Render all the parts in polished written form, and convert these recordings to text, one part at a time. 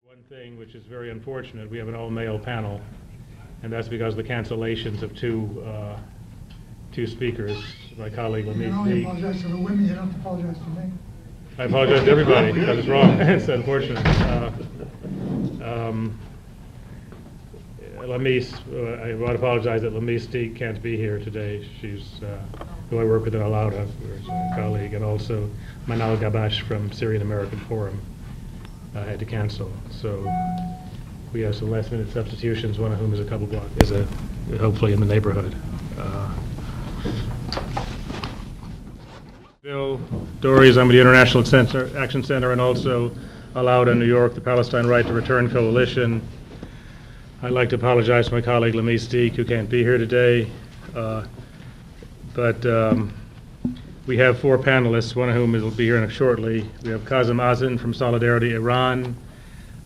One thing which is very unfortunate, we have an all-male panel, and that's because of the cancellations of two speakers. My colleague You can only Lamisi. apologize to the women, you don't have to apologize to me. I apologize to everybody because it's wrong. It's unfortunate. I want to apologize that Lamisi can't be here today. She's who I work with in Al Auda, a colleague, and also Manal Gabash from Syrian American Forum had to cancel. So we have some last-minute substitutions. One of whom is a couple block hopefully in the neighborhood. Bill Dores, I'm with the International Action Center, and also Al Auda in New York, the Palestine Right to Return Coalition. I'd like to apologize to my colleague Lamisi, who can't be here today. But we have four panelists, one of whom will be here shortly. We have Kazem Azin from Solidarity Iran,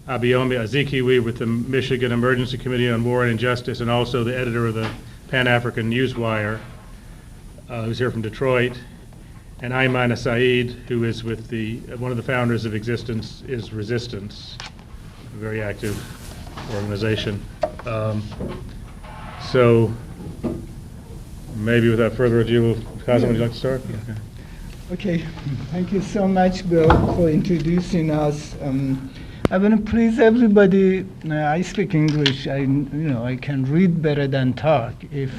Abayomi Azikiwe with the Michigan Emergency Committee on War and Injustice, and also the editor of the Pan-African Newswire, who's here from Detroit, and Ayman Al Sayed, who is with one of the founders of Existence is Resistance, a very active organization. So maybe without further ado, Kazem, would you like to start? Yeah. Okay, thank you so much, Bill, for introducing us. I want to please everybody. I speak English. I can read better than talk. If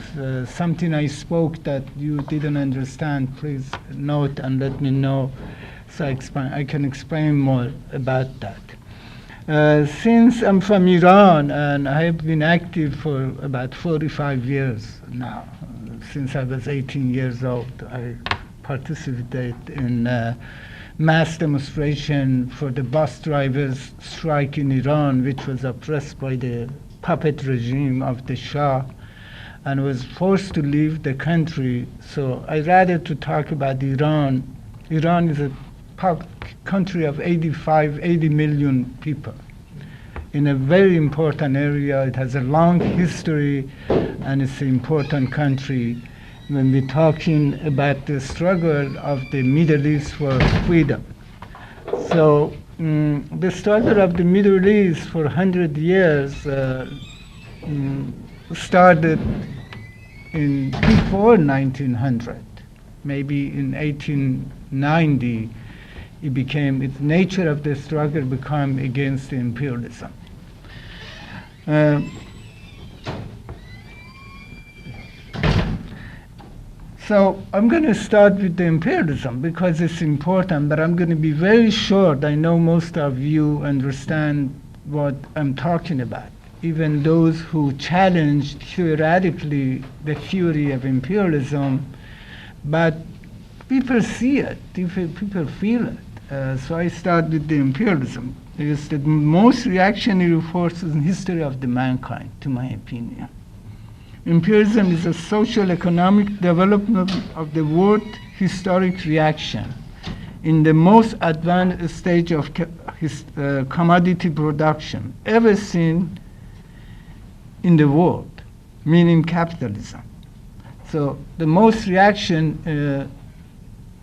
something I spoke that you didn't understand, please note and let me know, so I can explain more about that. Since I'm from Iran and I have been active for about 45 years now, since I was 18 years old, I participated in mass demonstration for the bus drivers' strike in Iran, which was oppressed by the puppet regime of the Shah and was forced to leave the country. So I rather to talk about Iran. Iran is a country of 80 million people in a very important area. It has a long history and it's an important country when we're talking about the struggle of the Middle East for freedom. So the struggle of the Middle East for 100 years started before 1900. Maybe in 1890, the nature of the struggle became against imperialism. So I'm going to start with the imperialism because it's important, but I'm going to be very short. I know most of you understand what I'm talking about, even those who challenge theoretically the theory of imperialism, but people see it, people feel it. So I start with the imperialism. It is the most reactionary force in the history of the mankind, to my opinion. Imperialism is a social economic development of the world historic reaction in the most advanced stage of commodity production ever seen in the world, meaning capitalism. So the most reaction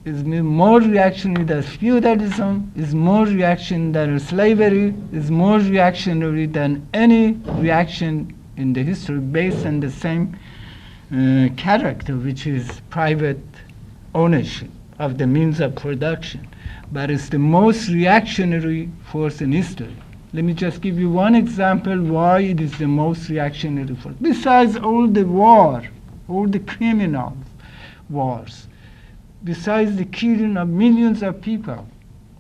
is more reactionary than feudalism, is more reactionary than slavery, is more reactionary than any reaction in the history based on the same character, which is private ownership of the means of production. But it's the most reactionary force in history. Let me just give you one example why it is the most reactionary force. Besides all the war, all the criminal wars, besides the killing of millions of people,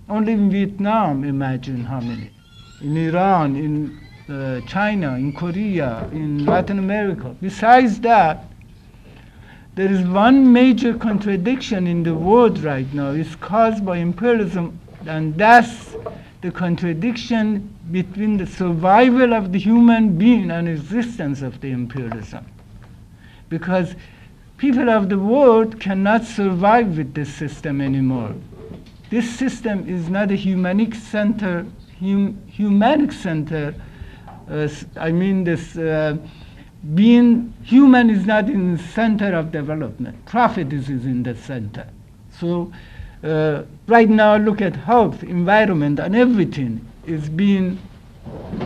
only in Vietnam, imagine how many, in Iran, in China, in Korea, in Latin America. Besides that, there is one major contradiction in the world right now. It's caused by imperialism, and that's the contradiction between the survival of the human being and existence of the imperialism. Because people of the world cannot survive with this system anymore. This system is not a humanic center. Being human is not in the center of development. Profit is in the center. So right now, look at health, environment, and everything is being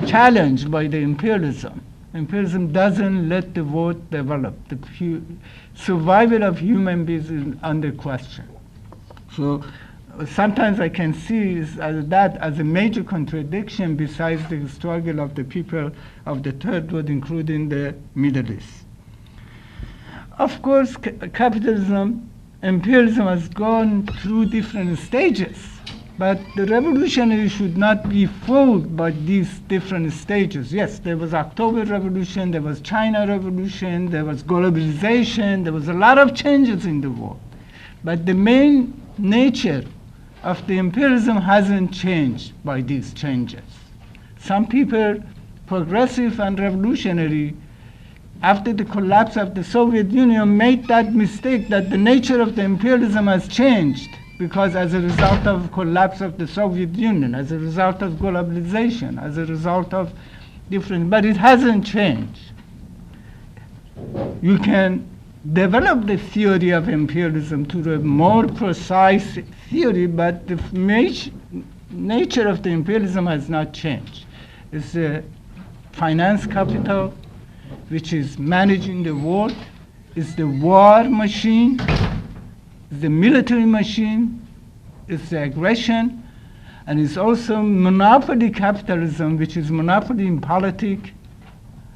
challenged by the imperialism. Imperialism doesn't let the world develop. The survival of human beings is under question. So sometimes I can see that as a major contradiction besides the struggle of the people of the Third World, including the Middle East. Of course, capitalism, imperialism has gone through different stages, but the revolutionary should not be fooled by these different stages. Yes, there was October Revolution, there was China Revolution, there was globalization, there was a lot of changes in the world. But the main nature of the imperialism hasn't changed by these changes. Some people, progressive and revolutionary, after the collapse of the Soviet Union, made that mistake that the nature of the imperialism has changed because as a result of collapse of the Soviet Union, as a result of globalization, as a result of different, but it hasn't changed. You can develop the theory of imperialism to a more precise theory, but the nature of the imperialism has not changed. It's the finance capital, which is managing the world, it's the war machine, it's the military machine, it's the aggression, and it's also monopoly capitalism, which is monopoly in politics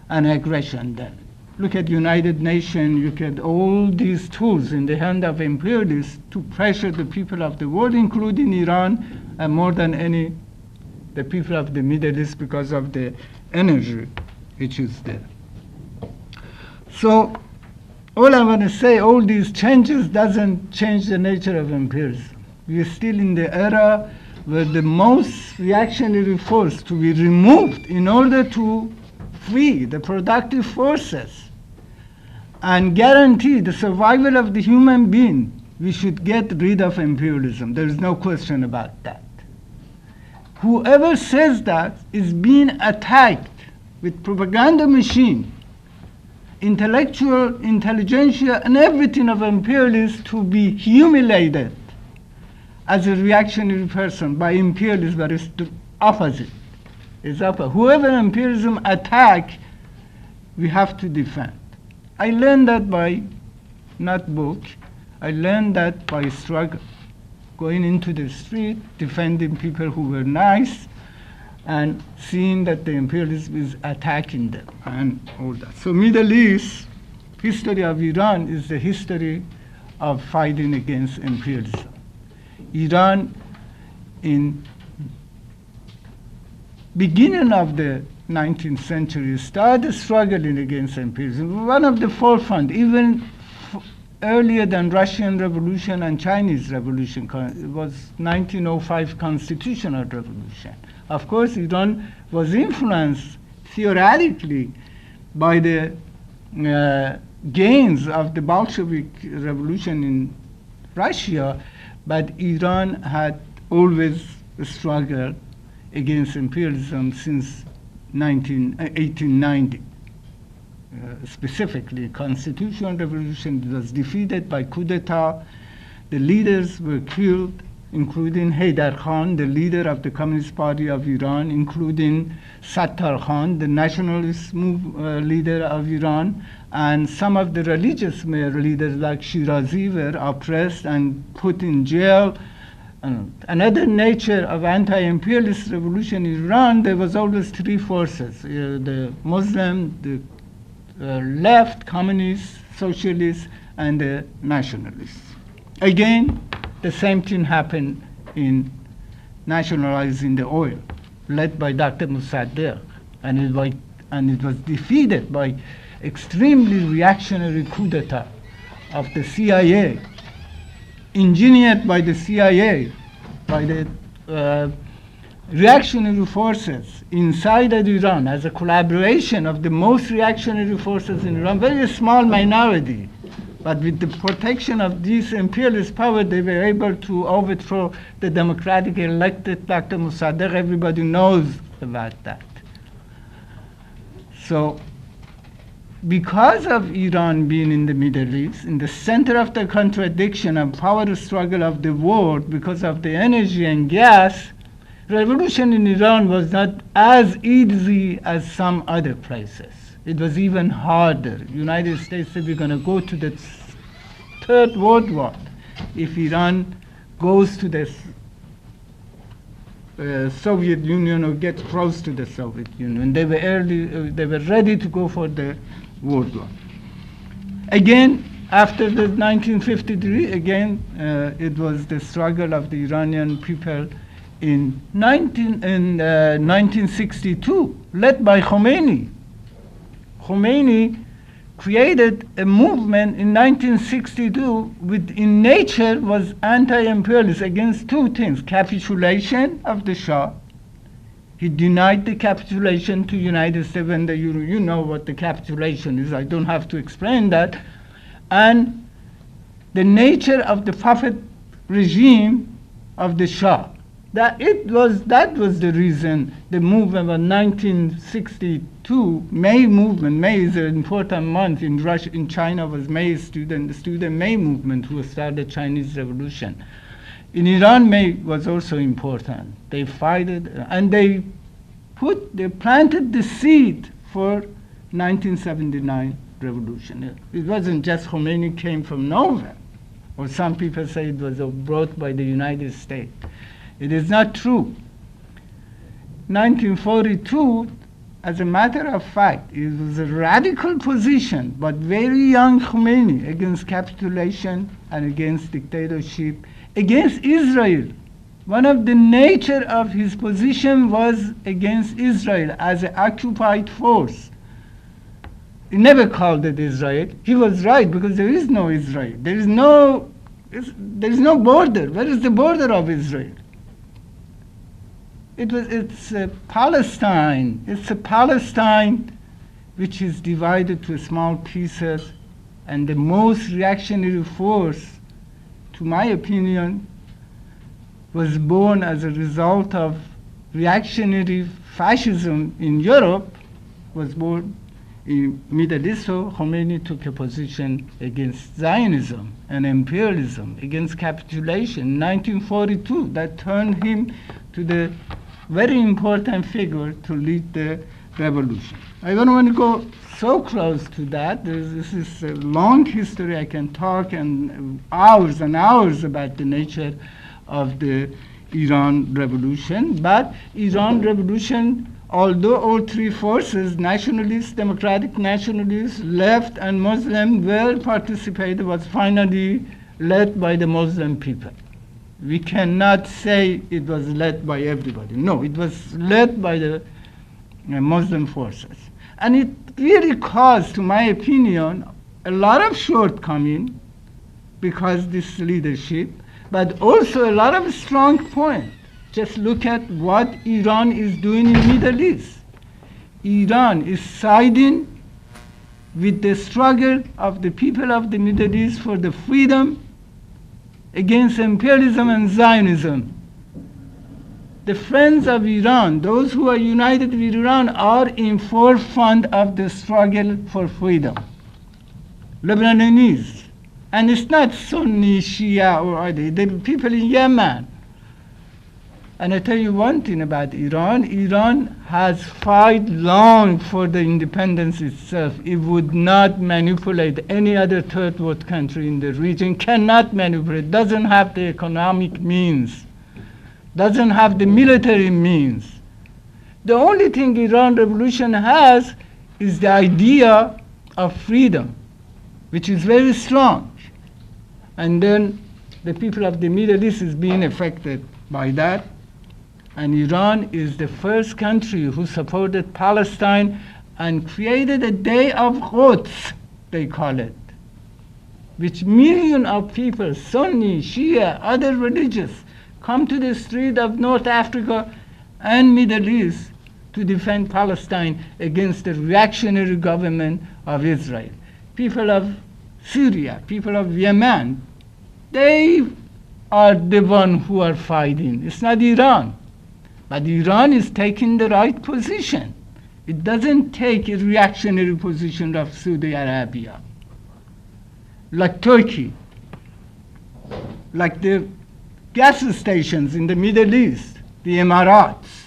and aggression then. Look at United Nations, look at all these tools in the hand of imperialists to pressure the people of the world, including Iran, and more than any, the people of the Middle East because of the energy which is there. So all I want to say, all these changes doesn't change the nature of imperialism. We are still in the era where the most reactionary force to be removed in order to free the productive forces and guarantee the survival of the human being, we should get rid of imperialism. There is no question about that. Whoever says that is being attacked with propaganda machine, intellectual, intelligentsia, and everything of imperialists to be humiliated as a reactionary person by imperialists, but it's the opposite. It's opposite. Whoever imperialism attack, we have to defend. I learned that by, not book, I learned that by struggle, going into the street, defending people who were nice, and seeing that the imperialism is attacking them, and all that. So Middle East, history of Iran is the history of fighting against imperialism. Iran, in beginning of the 19th century, started struggling against imperialism. One of the forefront, even earlier than Russian Revolution and Chinese Revolution, it was 1905 Constitutional Revolution. Of course, Iran was influenced theoretically by the gains of the Bolshevik Revolution in Russia, but Iran had always struggled against imperialism since 1890. Specifically, Constitutional Revolution was defeated by coup d'etat. The leaders were killed, including Haydar Khan, the leader of the Communist Party of Iran, including Sattar Khan, the nationalist leader of Iran, and some of the religious leaders like Shirazi were oppressed and put in jail. Another nature of anti-imperialist revolution in Iran, there was always three forces, the Muslim, the left, communists, socialists, and the nationalists. Again, the same thing happened in nationalizing the oil, led by Dr. Mossadegh, and it was defeated by extremely reactionary coup d'etat of the CIA, engineered by the CIA, by the reactionary forces inside of Iran as a collaboration of the most reactionary forces in Iran, very small minority. But with the protection of this imperialist power, they were able to overthrow the democratically elected Dr. Mossadegh. Everybody knows about that. So, because of Iran being in the Middle East, in the center of the contradiction and power struggle of the world, because of the energy and gas, Revolution in Iran was not as easy as some other places. It was even harder. United States said we're going to go to the Third World War if Iran goes to the Soviet Union or gets close to the Soviet Union. They were ready to go for the World War. Again, after the 1953, it was the struggle of the Iranian people in 1962, led by Khomeini. Khomeini created a movement in 1962 which in nature was anti-imperialist against two things: capitulation of the Shah. He denied the capitulation to United States and the Euro. You know what the capitulation is. I don't have to explain that. And the nature of the puppet regime of the Shah. That was the reason the movement of 1962 May movement. May is an important month in Russia. In China was May the student May movement who started the Chinese Revolution. In Iran, May was also important. They fought and they planted the seed for 1979 revolution. It wasn't just Khomeini came from nowhere, or some people say it was brought by the United States. It is not true. 1942, as a matter of fact, it was a radical position, but very young Khomeini against capitulation and against dictatorship, against Israel. One of the nature of his position was against Israel as an occupied force. He never called it Israel. He was right, because there is no Israel. There is no border. Where is the border of Israel? It's Palestine. It's a Palestine which is divided to small pieces, and the most reactionary force, to my opinion, was born as a result of reactionary fascism in Europe, was born in Middle East. So Khomeini took a position against Zionism and imperialism, against capitulation. In 1942, that turned him to the very important figure to lead the revolution. I don't want to go so close to that. This is a long history. I can talk and hours about the nature of the Iran Revolution. But Iran Revolution, although all three forces, nationalists, democratic nationalists, left and Muslim, were participated, was finally led by the Muslim people. We cannot say it was led by everybody. No, it was led by the Muslim forces. And it really caused, to my opinion, a lot of shortcoming because this leadership, but also a lot of strong points. Just look at what Iran is doing in the Middle East. Iran is siding with the struggle of the people of the Middle East for the freedom against imperialism and Zionism. The friends of Iran, those who are united with Iran, are in forefront of the struggle for freedom. Lebanese. And it's not Sunni, Shia, or other. The people in Yemen. And I tell you one thing about Iran. Iran has fought long for the independence itself. It would not manipulate any other third world country in the region, cannot manipulate, doesn't have the economic means, doesn't have the military means. The only thing Iran Revolution has is the idea of freedom, which is very strong. And then the people of the Middle East is being affected by that. And Iran is the first country who supported Palestine and created a day of Quds, they call it, which millions of people, Sunni, Shia, other religious, come to the street of North Africa and Middle East to defend Palestine against the reactionary government of Israel. People of Syria, people of Yemen, they are the ones who are fighting. It's not Iran. But Iran is taking the right position. It doesn't take a reactionary position of Saudi Arabia. Like Turkey, like the gas stations in the Middle East. the Emirates.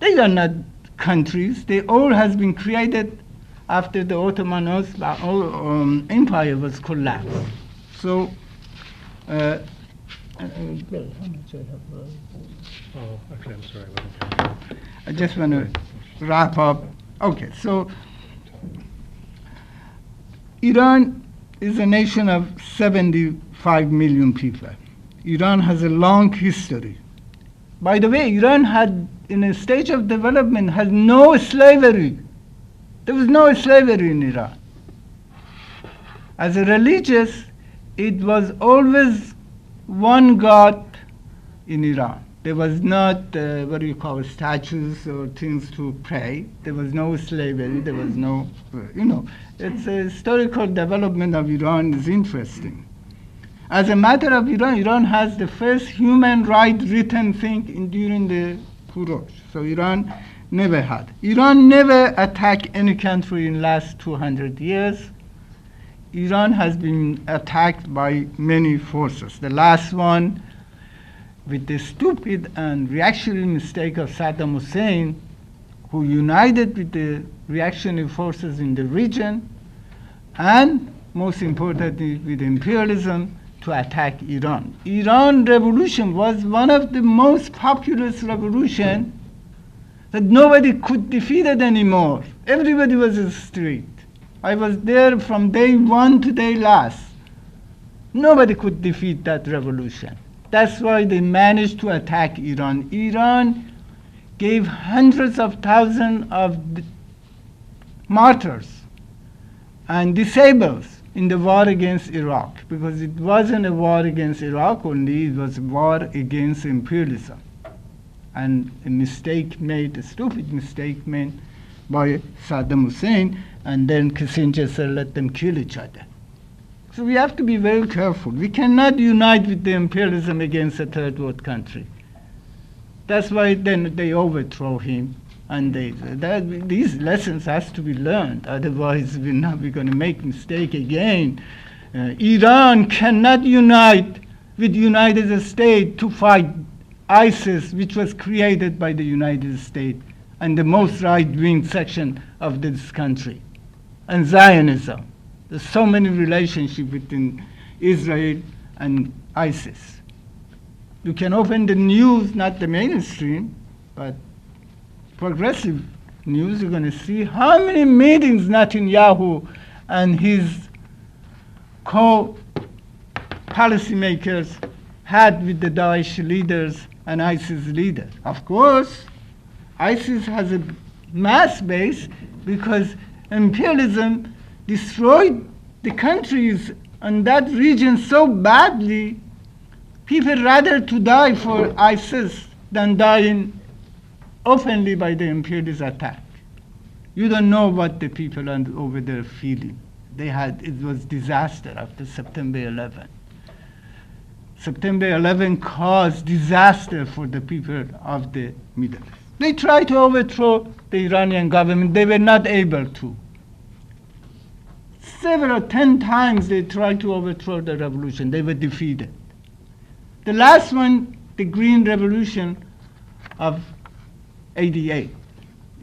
They are not countries. They all has been created after the Ottoman Empire was collapsed. So, Bill, how much I have? Oh, actually, I'm sorry. I wasn't counting. I just want to wrap up. Okay, so Iran is a nation of 75 million people. Iran has a long history. By the way, Iran had, in a stage of development, had no slavery. There was no slavery in Iran. As a religious, it was always one God in Iran. There was not, what do you call it, statues or things to pray. There was no slavery. There was no, it's a historical development of Iran is interesting. As a matter of Iran has the first human right written thing during the Kurosh. So Iran never had. Iran never attacked any country in last 200 years. Iran has been attacked by many forces. The last one, with the stupid and reactionary mistake of Saddam Hussein, who united with the reactionary forces in the region, and most importantly with imperialism, to attack Iran. Iran revolution was one of the most populous revolution that nobody could defeat it anymore. Everybody was in the street. I was there from day one to day last. Nobody could defeat that revolution. That's why they managed to attack Iran. Iran gave hundreds of thousands of martyrs and disabled in the war against Iraq, because it wasn't a war against Iraq only, it was a war against imperialism. And a stupid mistake made by Saddam Hussein, and then Kissinger said, let them kill each other. So we have to be very careful. We cannot unite with the imperialism against a third world country. That's why then they overthrow him, and these lessons has to be learned. Otherwise, we're going to make mistake again. Iran cannot unite with the United States to fight ISIS, which was created by the United States and the most right-wing section of this country, and Zionism. There's so many relationships between Israel and ISIS. You can open the news, not the mainstream, but progressive news, you're going to see how many meetings Netanyahu and his co-policymakers had with the Daesh leaders and ISIS leaders. Of course, ISIS has a mass base because imperialism destroyed the countries in that region so badly, people rather to die for ISIS than dying openly by the imperialist attack. You don't know what the people over there feeling. It was disaster after September 11. September 11 caused disaster for the people of the Middle East. They tried to overthrow the Iranian government. They were not able to. 10 times they tried to overthrow the revolution. They were defeated. The last one, the Green Revolution of 88.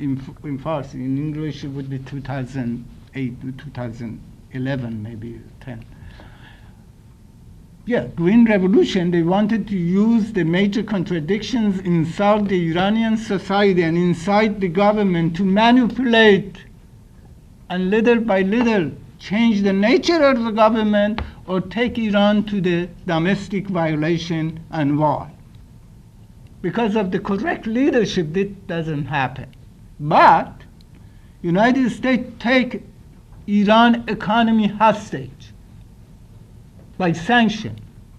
In Farsi, in English it would be 2008 to 2011, maybe 10. Yeah, Green Revolution, they wanted to use the major contradictions inside the Iranian society and inside the government to manipulate and little by little change the nature of the government or take Iran to the domestic violation and war. Because of the correct leadership, this doesn't happen. But United States take Iran economy hostage by sanction.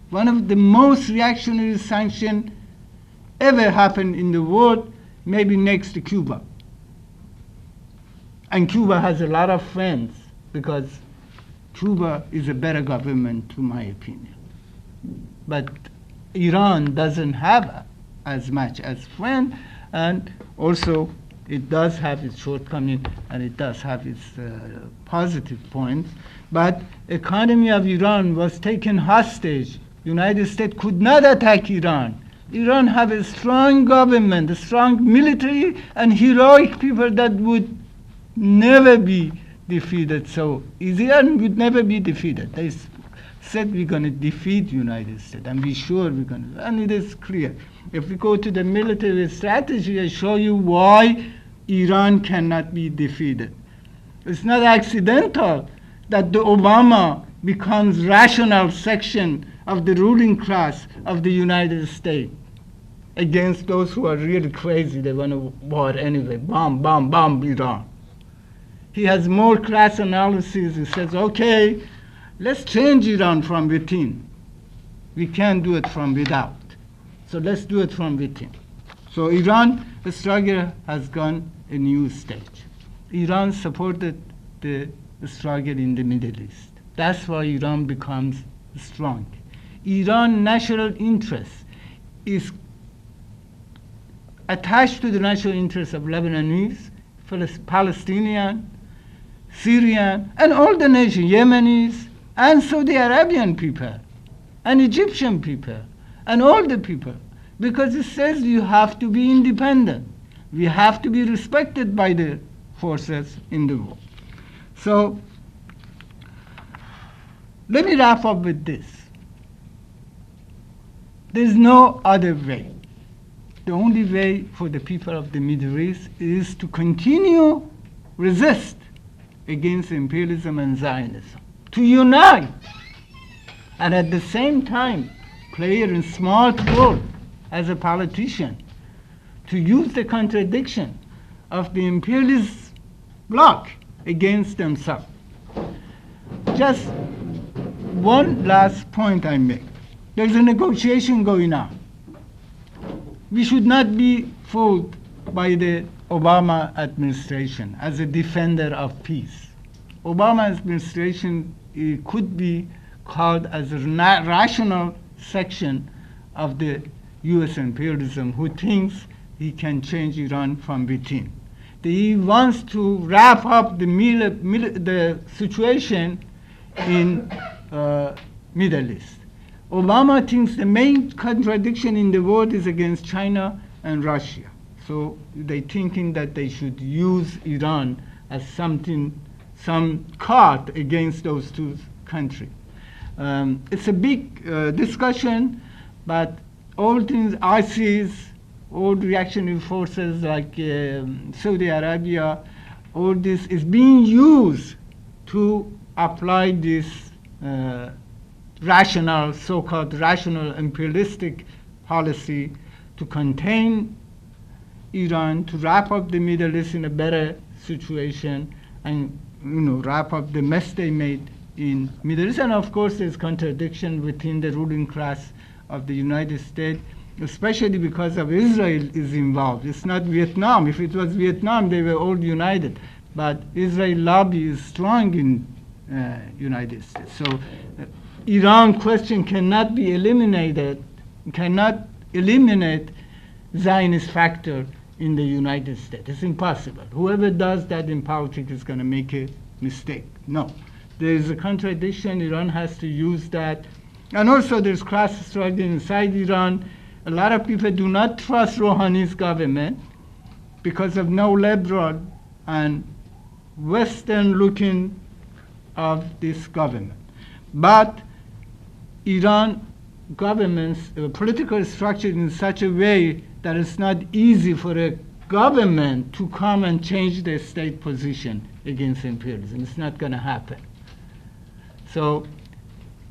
One of the most reactionary sanctions ever happened in the world, maybe next to Cuba. And Cuba has a lot of friends because Cuba is a better government, to my opinion. But Iran doesn't have as much as friends, and also it does have its shortcomings and it does have its positive points. But economy of Iran was taken hostage. United States could not attack Iran Iran have a strong government, a strong military, and heroic people that would never be defeated so easy and would never be defeated. They said we're going to defeat United States, and we're sure we're going to, and it is clear. If we go to the military strategy, I show you why Iran cannot be defeated. It's not accidental that the Obama becomes rational section of the ruling class of the United States against those who are really crazy. They want to war anyway. Bomb, bomb, bomb Iran. He has more class analysis. He says, okay, let's change Iran from within. We can't do it from without. So let's do it from within. So Iran, the struggle has gone a new stage. Iran supported the struggle in the Middle East. That's why Iran becomes strong. Iran national interest is attached to the national interests of Lebanese, Palestinian, Syrian, and all the nations, Yemenis, and Saudi Arabian people, and Egyptian people, and all the people, because it says you have to be independent. We have to be respected by the forces in the world. So, let me wrap up with this. There's no other way. The only way for the people of the Middle East is to continue resist against imperialism and Zionism, to unite, and at the same time play a smart role as a politician, to use the contradiction of the imperialist bloc against themselves. Just one last point I make. There's a negotiation going on. We should not be fooled by the Obama administration as a defender of peace. Obama administration could be called as a rational section of the U.S. imperialism who thinks he can change Iran from within. He wants to wrap up the situation in Middle East. Obama thinks the main contradiction in the world is against China and Russia. So they're thinking that they should use Iran as some card against those two countries. It's a big discussion, but all things ISIS, all reactionary forces like Saudi Arabia, all this is being used to apply this rational, so-called rational imperialistic policy to contain Iran, to wrap up the Middle East in a better situation, and wrap up the mess they made in Middle East. And of course, there's contradiction within the ruling class of the United States, especially because of Israel is involved. It's not Vietnam. If it was Vietnam, they were all united. But Israel lobby is strong in United States. So Iran question cannot be eliminated, cannot eliminate Zionist factor in the United States. It's impossible. Whoever does that in politics is going to make a mistake. No. There is a contradiction. Iran has to use that. And also there's class struggle inside Iran. A lot of people do not trust Rouhani's government because of no liberal and Western looking of this government. But Iran government's political structure in such a way that it's not easy for a government to come and change their state position against imperialism. It's not going to happen. So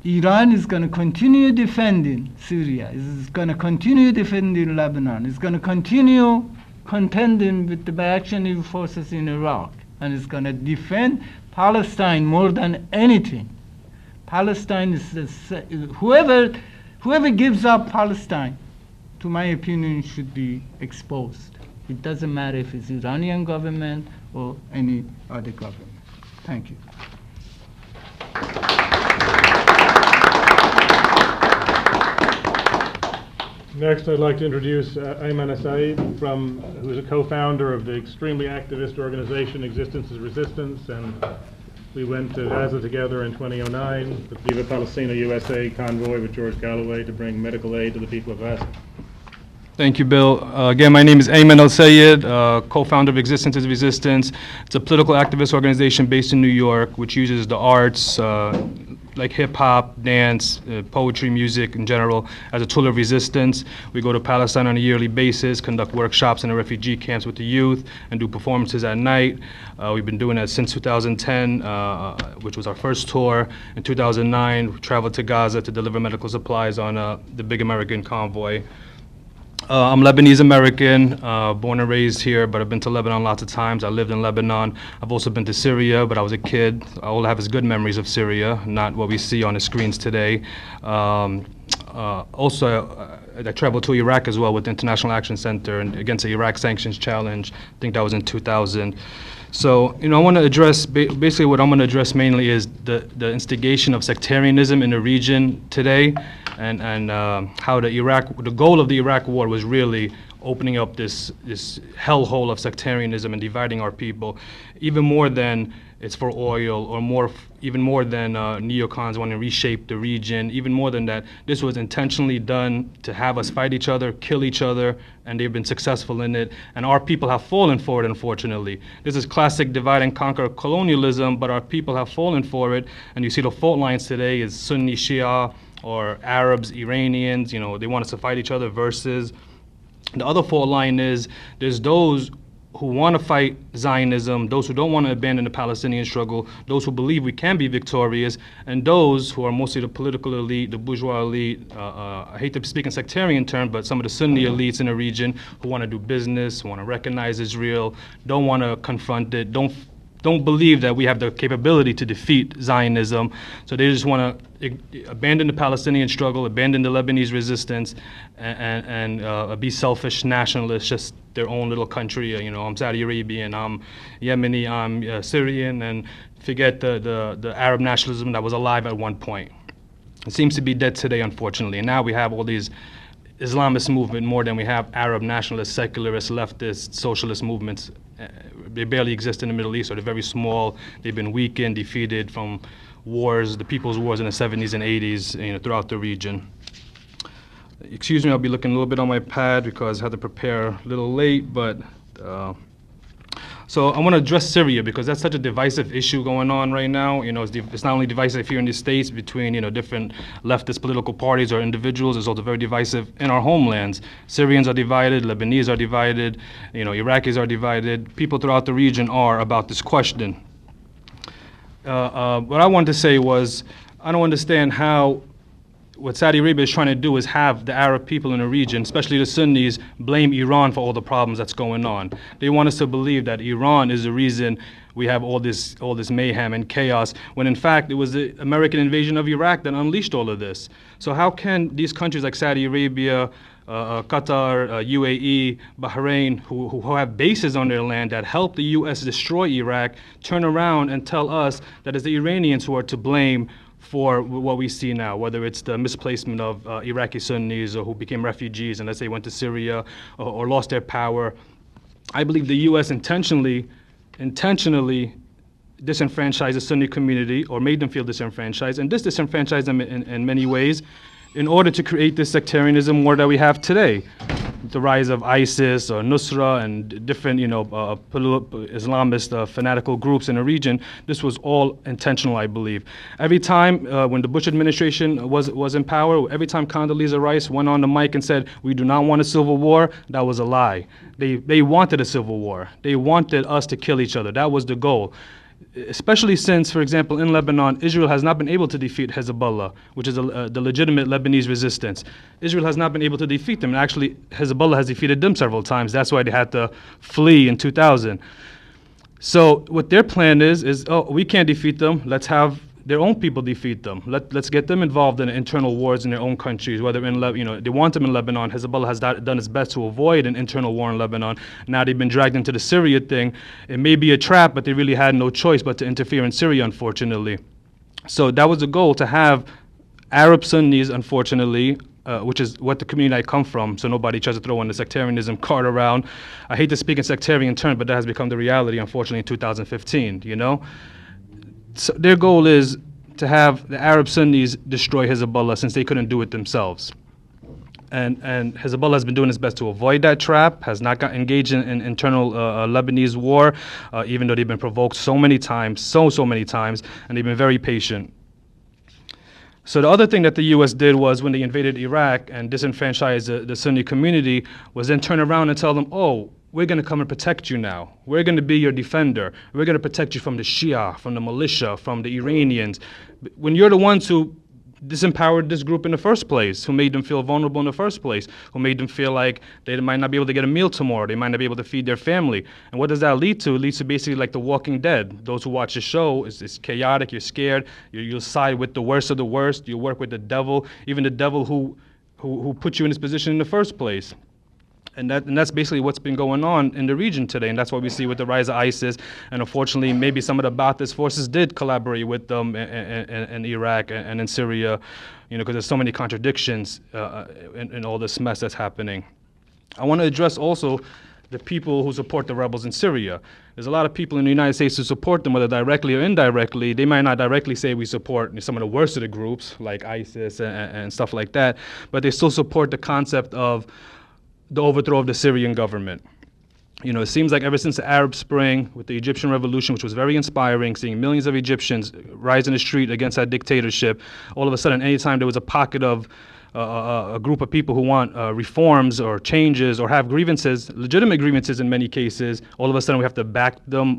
Iran is going to continue defending Syria, is going to continue defending Lebanon, is going to continue contending with the reactionary forces in Iraq, and is going to defend Palestine more than anything. Palestine is whoever gives up Palestine, to my opinion, should be exposed. It doesn't matter if it's Iranian government or any other government. Thank you. Next, I'd like to introduce Ayman Al Sayed, who is a co-founder of the extremely activist organization Existence is Resistance, and we went to Gaza together in 2009, the Viva Palestina USA convoy with George Galloway to bring medical aid to the people of Gaza. Thank you, Bill. Again, my name is Ayman Al Sayed, co-founder of Existence is Resistance. It's a political activist organization based in New York, which uses the arts, like hip-hop, dance, poetry, music in general, as a tool of resistance. We go to Palestine on a yearly basis, conduct workshops in the refugee camps with the youth, and do performances at night. We've been doing that since 2010, which was our first tour. In 2009, we traveled to Gaza to deliver medical supplies on the big American convoy. I'm Lebanese American, born and raised here, but I've been to Lebanon lots of times. I lived in Lebanon. I've also been to Syria, but I was a kid. All I have is good memories of Syria, not what we see on the screens today. Also, I traveled to Iraq as well with the International Action Center and against the Iraq Sanctions Challenge. I think that was in 2000. So, I want to address, basically what I'm going to address mainly is the instigation of sectarianism in the region today, and how the goal of the Iraq war was really opening up this hellhole of sectarianism and dividing our people, even more than it's for oil, or even more than neocons want to reshape the region, even more than that. This was intentionally done to have us fight each other, kill each other, and they've been successful in it. And our people have fallen for it, unfortunately. This is classic divide and conquer colonialism, but our people have fallen for it. And you see the fault lines today is Sunni Shia, or Arabs, Iranians, they want us to fight each other versus. The other fault line is there's those who want to fight Zionism, those who don't want to abandon the Palestinian struggle, those who believe we can be victorious, and those who are mostly the political elite, the bourgeois elite, I hate to speak in sectarian terms, but some of the Sunni elites in the region who want to do business, who want to recognize Israel, don't want to confront it, don't believe that we have the capability to defeat Zionism. So they just want to abandon the Palestinian struggle, abandon the Lebanese resistance, and be selfish nationalists, just their own little country. I'm Saudi Arabian, I'm Yemeni, I'm Syrian, and forget the Arab nationalism that was alive at one point. It seems to be dead today, unfortunately. And now we have all these Islamist movement more than we have Arab nationalist, secularist, leftist, socialist movements. They barely exist in the Middle East, or they're very small. They've been weakened, defeated from wars, the people's wars in the 70s and 80s, throughout the region. Excuse me, I'll be looking a little bit on my pad because I had to prepare a little late, but so I want to address Syria because that's such a divisive issue going on right now. It's not only divisive here in the States between, different leftist political parties or individuals, it's also very divisive in our homelands. Syrians are divided, Lebanese are divided, Iraqis are divided. People throughout the region are about this question. What I wanted to say was, I don't understand how what Saudi Arabia is trying to do is have the Arab people in the region, especially the Sunnis, blame Iran for all the problems that's going on. They want us to believe that Iran is the reason we have all this mayhem and chaos, when in fact it was the American invasion of Iraq that unleashed all of this. So how can these countries like Saudi Arabia, Qatar, UAE, Bahrain, who have bases on their land that helped the U.S. destroy Iraq, turn around and tell us that it's the Iranians who are to blame for what we see now, whether it's the misplacement of Iraqi Sunnis or who became refugees and let's say went to Syria or lost their power. I believe the U.S. intentionally disenfranchised the Sunni community or made them feel disenfranchised, and this disenfranchised them in many ways in order to create this sectarianism war that we have today. The rise of ISIS or Nusra and different, Islamist fanatical groups in the region. This was all intentional, I believe. Every time when the Bush administration was in power, every time Condoleezza Rice went on the mic and said, "We do not want a civil war," that was a lie. They wanted a civil war. They wanted us to kill each other. That was the goal. Especially since, for example, in Lebanon, Israel has not been able to defeat Hezbollah, which is the legitimate Lebanese resistance. Israel has not been able to defeat them. And actually, Hezbollah has defeated them several times. That's why they had to flee in 2000. So what their plan is, we can't defeat them. Let's have their own people defeat them. Let's get them involved in internal wars in their own countries, whether they want them in Lebanon. Hezbollah has done its best to avoid an internal war in Lebanon. Now they've been dragged into the Syria thing. It may be a trap, but they really had no choice but to interfere in Syria, unfortunately. So that was the goal, to have Arab Sunnis, unfortunately, which is what the community I come from, so nobody tries to throw in the sectarianism card around. I hate to speak in sectarian terms, but that has become the reality, unfortunately, in 2015, So their goal is to have the Arab Sunnis destroy Hezbollah since they couldn't do it themselves. And Hezbollah has been doing its best to avoid that trap, has not got engaged in internal Lebanese war, even though they've been provoked so many times, so many times, and they've been very patient. So the other thing that the U.S. did was when they invaded Iraq and disenfranchised the Sunni community was then turn around and tell them, oh, we're going to come and protect you now. We're going to be your defender. We're going to protect you from the Shia, from the militia, from the Iranians. When you're the ones who disempowered this group in the first place, who made them feel vulnerable in the first place, who made them feel like they might not be able to get a meal tomorrow, they might not be able to feed their family. And what does that lead to? It leads to basically like The Walking Dead. Those who watch the show, it's chaotic, you're scared, you'll side with the worst of the worst, you work with the devil, even the devil who put you in this position in the first place. And that's basically what's been going on in the region today, and that's what we see with the rise of ISIS. And unfortunately, maybe some of the Ba'athist forces did collaborate with them in Iraq and in Syria, because there's so many contradictions in all this mess that's happening. I want to address also the people who support the rebels in Syria. There's a lot of people in the United States who support them, whether directly or indirectly. They might not directly say we support some of the worst of the groups, like ISIS and stuff like that, but they still support the concept of the overthrow of the Syrian government. It seems like ever since the Arab Spring, with the Egyptian revolution, which was very inspiring, seeing millions of Egyptians rise in the street against that dictatorship, all of a sudden, anytime there was a pocket of a group of people who want reforms or changes or have grievances, legitimate grievances in many cases, all of a sudden we have to back them,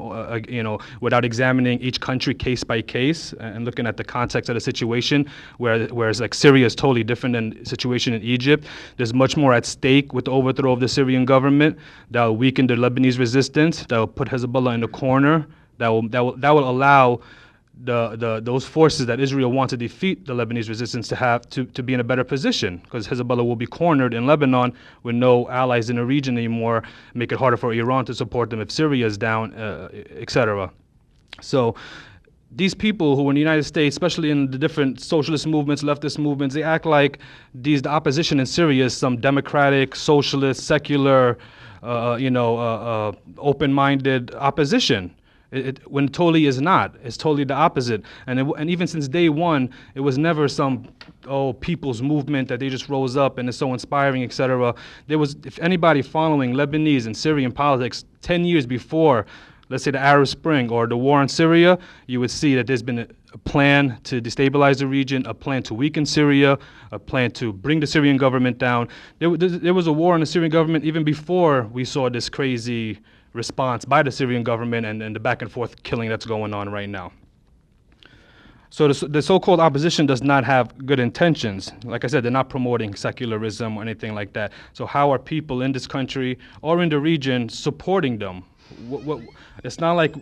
without examining each country case by case and looking at the context of the situation, whereas like Syria is totally different than the situation in Egypt. There's much more at stake with the overthrow of the Syrian government that will weaken the Lebanese resistance, that will put Hezbollah in the corner, that will allow those forces that Israel wants to defeat the Lebanese resistance to be in a better position, because Hezbollah will be cornered in Lebanon with no allies in the region anymore, make it harder for Iran to support them if Syria is down, etc. So these people who in the United States, especially in the different socialist movements, leftist movements, they act like the opposition in Syria is some democratic, socialist, secular, open-minded opposition. When it totally is not. It's totally the opposite. And even since day one, it was never some people's movement that they just rose up and it's so inspiring, etc. There was, if anybody following Lebanese and Syrian politics 10 years before, let's say the Arab Spring or the war in Syria, you would see that there's been a plan to destabilize the region, a plan to weaken Syria, a plan to bring the Syrian government down. There was a war on the Syrian government even before we saw this crazy response by the Syrian government and the back and forth killing that's going on right now. So the so-called opposition does not have good intentions. Like I said, they're not promoting secularism or anything like that. So how are people in this country or in the region supporting them? It's not like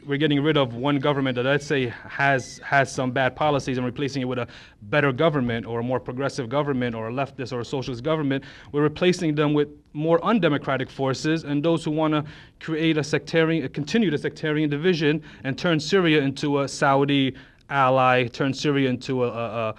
we're getting rid of one government that, let's say, has some bad policies and replacing it with a better government or a more progressive government or a leftist or a socialist government. We're replacing them with more undemocratic forces and those who want to continue the sectarian division and turn Syria into a Saudi ally, turn Syria into a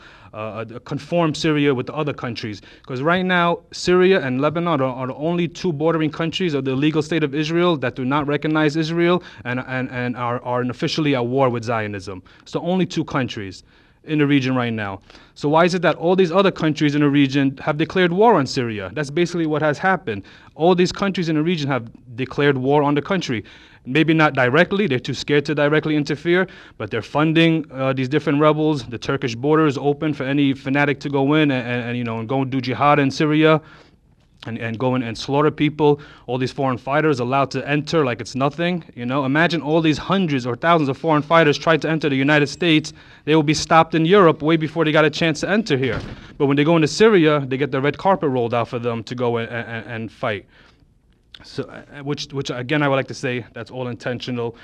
conform Syria with the other countries. Because right now, Syria and Lebanon are the only two bordering countries of the legal state of Israel that do not recognize Israel and are officially at war with Zionism. So only two countries in the region right now. So why is it that all these other countries in the region have declared war on Syria? That's basically what has happened. All these countries in the region have declared war on the country. Maybe not directly, they're too scared to directly interfere, but they're funding these different rebels. The Turkish border is open for any fanatic to go in and go and do jihad in Syria and go in and slaughter people. All these foreign fighters allowed to enter like it's nothing. Imagine all these hundreds or thousands of foreign fighters tried to enter the United States. They will be stopped in Europe way before they got a chance to enter here. But when they go into Syria, they get the red carpet rolled out for them to go and fight. So, which again, I would like to say that's all intentional.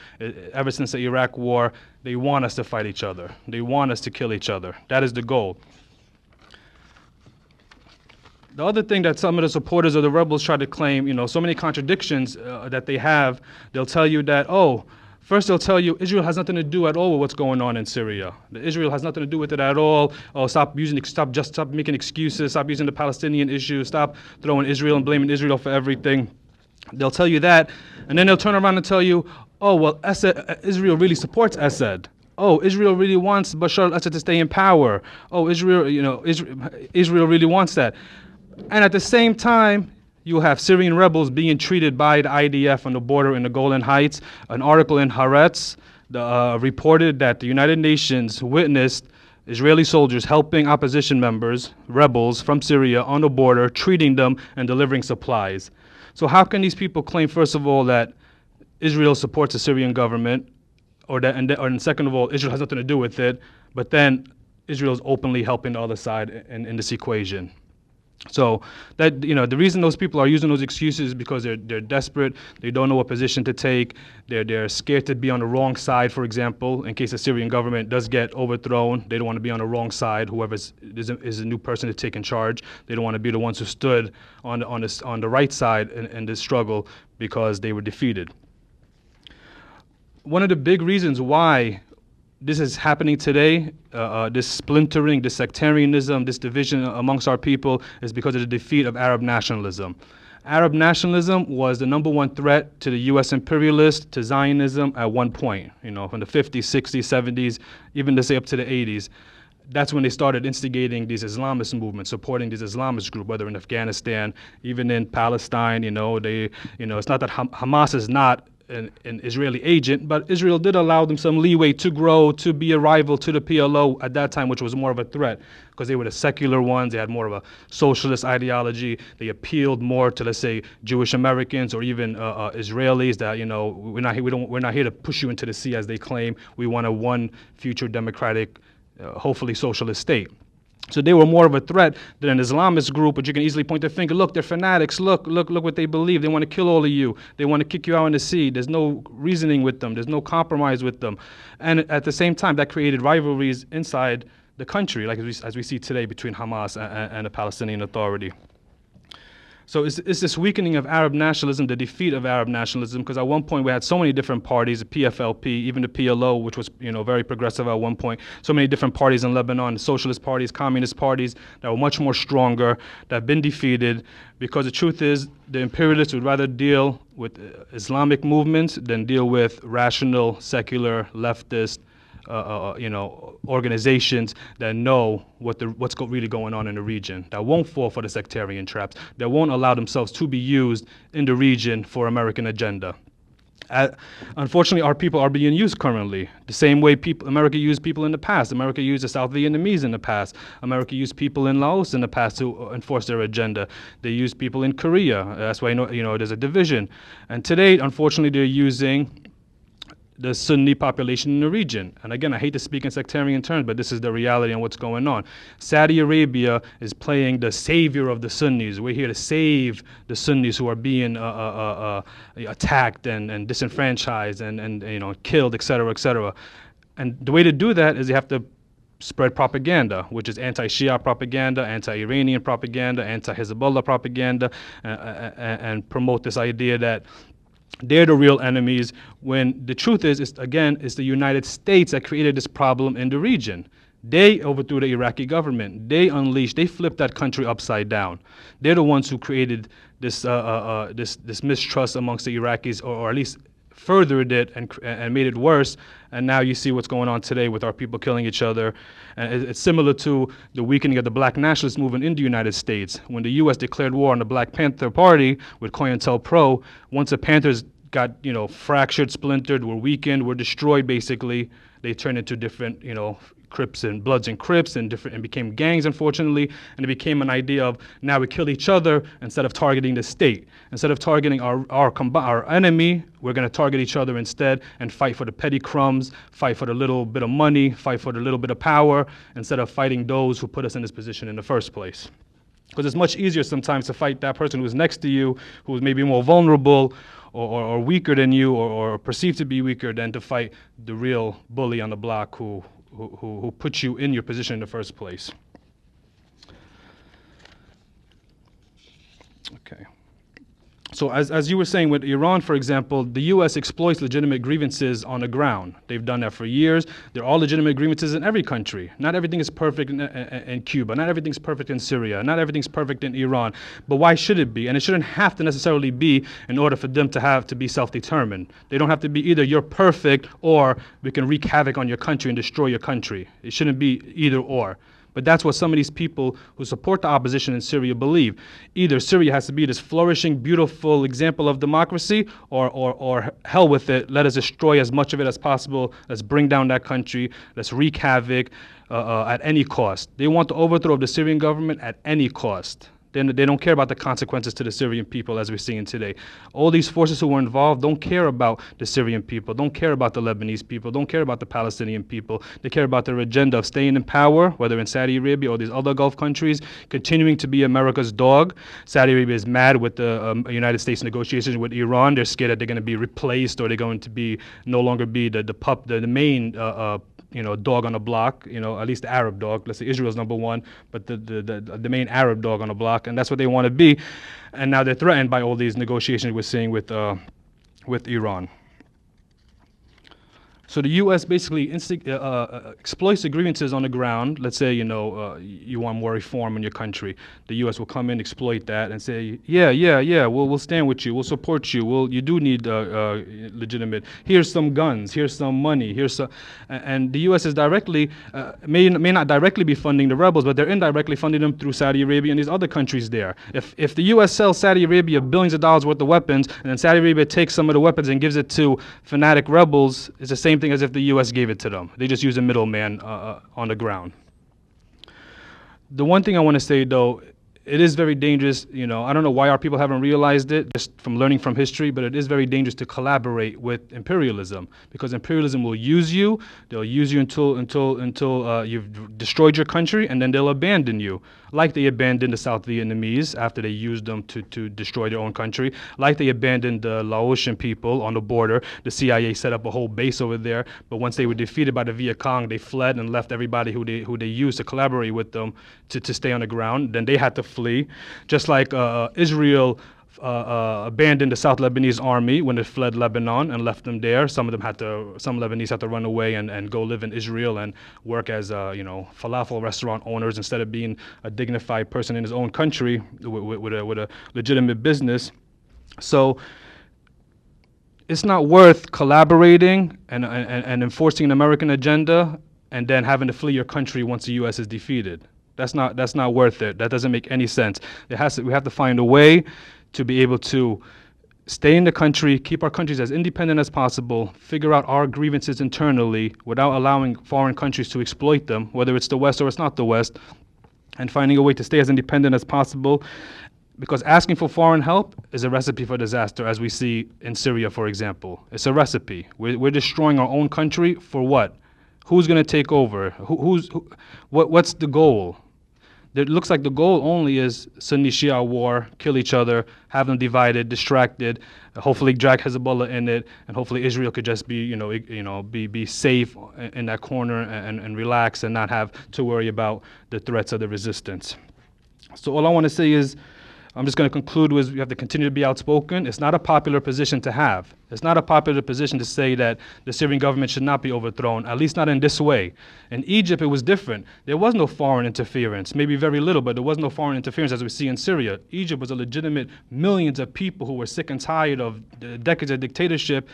Ever since the Iraq war, they want us to fight each other. They want us to kill each other. That is the goal. The other thing that some of the supporters of the rebels try to claim, so many contradictions that they have, they'll tell you that, first they'll tell you Israel has nothing to do at all with what's going on in Syria. Israel has nothing to do with it at all. Stop making excuses. Stop using the Palestinian issue. Stop throwing Israel and blaming Israel for everything. They'll tell you that, and then they'll turn around and tell you, Israel really supports Assad. Israel really wants Bashar al-Assad to stay in power. Israel really wants that. And at the same time, you have Syrian rebels being treated by the IDF on the border in the Golan Heights. An article in Haaretz reported that the United Nations witnessed Israeli soldiers helping opposition members, rebels from Syria on the border, treating them and delivering supplies. So how can these people claim, first of all, that Israel supports the Syrian government, and second of all, Israel has nothing to do with it, but then Israel is openly helping the other side in this equation? So that, the reason those people are using those excuses is because they're desperate. They don't know what position to take. They're scared to be on the wrong side, for example, in case the Syrian government does get overthrown. They don't want to be on the wrong side. Whoever is a new person to take in charge. They don't want to be the ones who stood on the right side in this struggle because they were defeated. One of the big reasons why this is happening today, this splintering, this sectarianism, this division amongst our people, is because of the defeat of Arab nationalism. Arab nationalism was the number one threat to the U.S. imperialists, to Zionism at one point, from the 50s, 60s, 70s, even to say up to the 80s. That's when they started instigating these Islamist movements, supporting these Islamist groups, whether in Afghanistan, even in Palestine. It's not that Hamas is not an Israeli agent, but Israel did allow them some leeway to grow, to be a rival to the PLO at that time, which was more of a threat because they were the secular ones. They had more of a socialist ideology. They appealed more to, let's say, Jewish Americans or even Israelis that, we're not here to push you into the sea as they claim. We want a one future democratic, hopefully socialist state. So they were more of a threat than an Islamist group, but you can easily point their finger. Look, they're fanatics. Look what they believe. They want to kill all of you. They want to kick you out in the sea. There's no reasoning with them. There's no compromise with them. And at the same time, that created rivalries inside the country, like as we see today between Hamas and the Palestinian Authority. So it's this weakening of Arab nationalism, the defeat of Arab nationalism, because at one point we had so many different parties, the PFLP, even the PLO, which was very progressive at one point, so many different parties in Lebanon, socialist parties, communist parties that were much more stronger, that have been defeated, because the truth is the imperialists would rather deal with Islamic movements than deal with rational, secular, leftist, organizations that know what's really going on in the region, that won't fall for the sectarian traps, that won't allow themselves to be used in the region for American agenda. Unfortunately, our people are being used currently the same way America used people in the past. America used the South Vietnamese in the past. America used people in Laos in the past to enforce their agenda. They used people in Korea. That's why there's a division. And today, unfortunately, they're using the Sunni population in the region. And again, I hate to speak in sectarian terms, but this is the reality and what's going on. Saudi Arabia is playing the savior of the Sunnis. We're here to save the Sunnis who are being attacked and disenfranchised and killed, et cetera, et cetera. And the way to do that is you have to spread propaganda, which is anti-Shia propaganda, anti-Iranian propaganda, anti-Hezbollah propaganda, and promote this idea that they're the real enemies, when the truth is it's the United States that created this problem in the region. They overthrew the Iraqi government. They flipped that country upside down. They're the ones who created this mistrust amongst the Iraqis, or at least furthered it and made it worse. And now you see what's going on today with our people killing each other. And it's similar to the weakening of the black nationalist movement in the United States. When the U.S. declared war on the Black Panther Party with COINTELPRO, once the Panthers got fractured, splintered, were weakened, were destroyed basically, they turned into different Crips and Bloods and Crips and became gangs, unfortunately, and it became an idea of now we kill each other instead of targeting the state. Instead of targeting our enemy, we're going to target each other instead and fight for the petty crumbs, fight for the little bit of money, fight for the little bit of power, instead of fighting those who put us in this position in the first place. Because it's much easier sometimes to fight that person who's next to you, who's maybe more vulnerable or weaker than you, or perceived to be weaker, than to fight the real bully on the block who put you in your position in the first place. Okay. So as you were saying with Iran, for example, the U.S. exploits legitimate grievances on the ground. They've done that for years. There are all legitimate grievances in every country. Not everything is perfect in Cuba. Not everything's perfect in Syria. Not everything's perfect in Iran. But why should it be? And it shouldn't have to necessarily be in order for them to be self-determined. They don't have to be either you're perfect or we can wreak havoc on your country and destroy your country. It shouldn't be either or. But that's what some of these people who support the opposition in Syria believe. Either Syria has to be this flourishing, beautiful example of democracy, or hell with it, let us destroy as much of it as possible, let's bring down that country, let's wreak havoc at any cost. They want the overthrow of the Syrian government at any cost. They don't care about the consequences to the Syrian people as we're seeing today. All these forces who were involved don't care about the Syrian people, don't care about the Lebanese people, don't care about the Palestinian people. They care about their agenda of staying in power, whether in Saudi Arabia or these other Gulf countries, continuing to be America's dog. Saudi Arabia is mad with the United States negotiations with Iran. They're scared that they're going to be replaced, or they're going to be no longer be the main dog on the block, at least the Arab dog. Let's say Israel's number one, but the main Arab dog on the block, and that's what they want to be. And now they're threatened by all these negotiations we're seeing with Iran. So the U.S. basically exploits the grievances on the ground. Let's say, you want more reform in your country. The U.S. will come in, exploit that, and say, yeah, we'll stand with you, we'll support you. You do need legitimate. Here's some guns, here's some money, and the U.S. is directly, may not directly be funding the rebels, but they're indirectly funding them through Saudi Arabia and these other countries there. If the U.S. sells Saudi Arabia billions of dollars worth of weapons, and then Saudi Arabia takes some of the weapons and gives it to fanatic rebels, it's the same thing as if the U.S. gave it to them. They just use a middleman on the ground. The one thing I want to say, though, it is very dangerous. I don't know why our people haven't realized it, just from learning from history, but it is very dangerous to collaborate with imperialism, because imperialism will use you. They'll use you until you've destroyed your country, and then they'll abandon you, like they abandoned the South Vietnamese after they used them to destroy their own country, like they abandoned the Laotian people on the border. The CIA set up a whole base over there, but once they were defeated by the Viet Cong, they fled and left everybody who they used to collaborate with them to stay on the ground. Then they had to flee, just like Israel abandoned the South Lebanese army when it fled Lebanon and left them there. Some Lebanese had to run away and go live in Israel and work as falafel restaurant owners instead of being a dignified person in his own country with a legitimate business. So it's not worth collaborating and enforcing an American agenda and then having to flee your country once the U.S. is defeated. That's not worth it. That doesn't make any sense. We have to find a way to be able to stay in the country, keep our countries as independent as possible, figure out our grievances internally without allowing foreign countries to exploit them, whether it's the West or it's not the West, and finding a way to stay as independent as possible. Because asking for foreign help is a recipe for disaster, as we see in Syria, for example. It's a recipe. We're destroying our own country for what? Who's going to take over? What's the goal? It looks like the goal only is Sunni-Shia war, kill each other, have them divided, distracted, hopefully drag Hezbollah in it, and hopefully Israel could just be, be safe in that corner and relax and not have to worry about the threats of the resistance. So all I want to say is, I'm just going to conclude with, we have to continue to be outspoken. It's not a popular position to have. It's not a popular position to say that the Syrian government should not be overthrown, at least not in this way. In Egypt, it was different. There was no foreign interference, maybe very little, but there was no foreign interference as we see in Syria. Egypt was a legitimate millions of people who were sick and tired of decades of dictatorship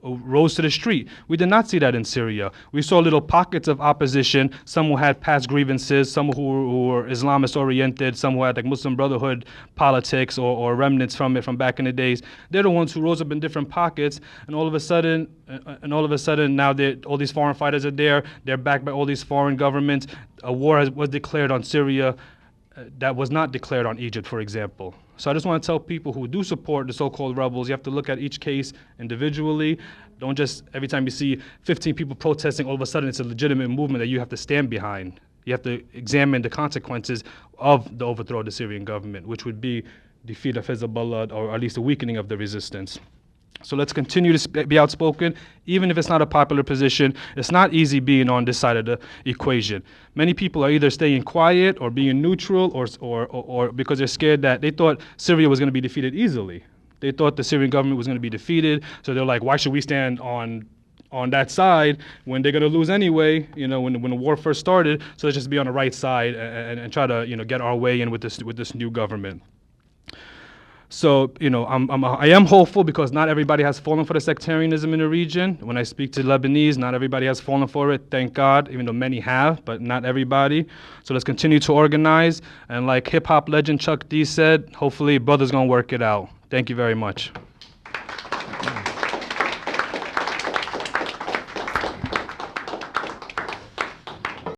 rose to the street. We did not see that in Syria. We saw little pockets of opposition, some who had past grievances, some who were Islamist-oriented, some who had like Muslim Brotherhood politics or remnants from it from back in the days. They're the ones who rose up in different pockets, and all of a sudden now all these foreign fighters are there. They're backed by all these foreign governments. A war was declared on Syria that was not declared on Egypt, for example. So I just want to tell people who do support the so-called rebels, you have to look at each case individually. Don't just, every time you see 15 people protesting, all of a sudden it's a legitimate movement that you have to stand behind. You have to examine the consequences of the overthrow of the Syrian government, which would be defeat of Hezbollah, or at least a weakening of the resistance. So let's continue to be outspoken, even if it's not a popular position. It's not easy being on this side of the equation. Many people are either staying quiet or being neutral, or because they're scared that they thought Syria was going to be defeated easily. They thought the Syrian government was going to be defeated, so they're like, why should we stand on that side when they're going to lose anyway, when the war first started, so let's just be on the right side and try to get our way in with this new government. So, I am hopeful because not everybody has fallen for the sectarianism in the region. When I speak to Lebanese, not everybody has fallen for it, thank God, even though many have, but not everybody. So let's continue to organize. And like hip hop legend Chuck D said, hopefully brothers gonna work it out. Thank you very much.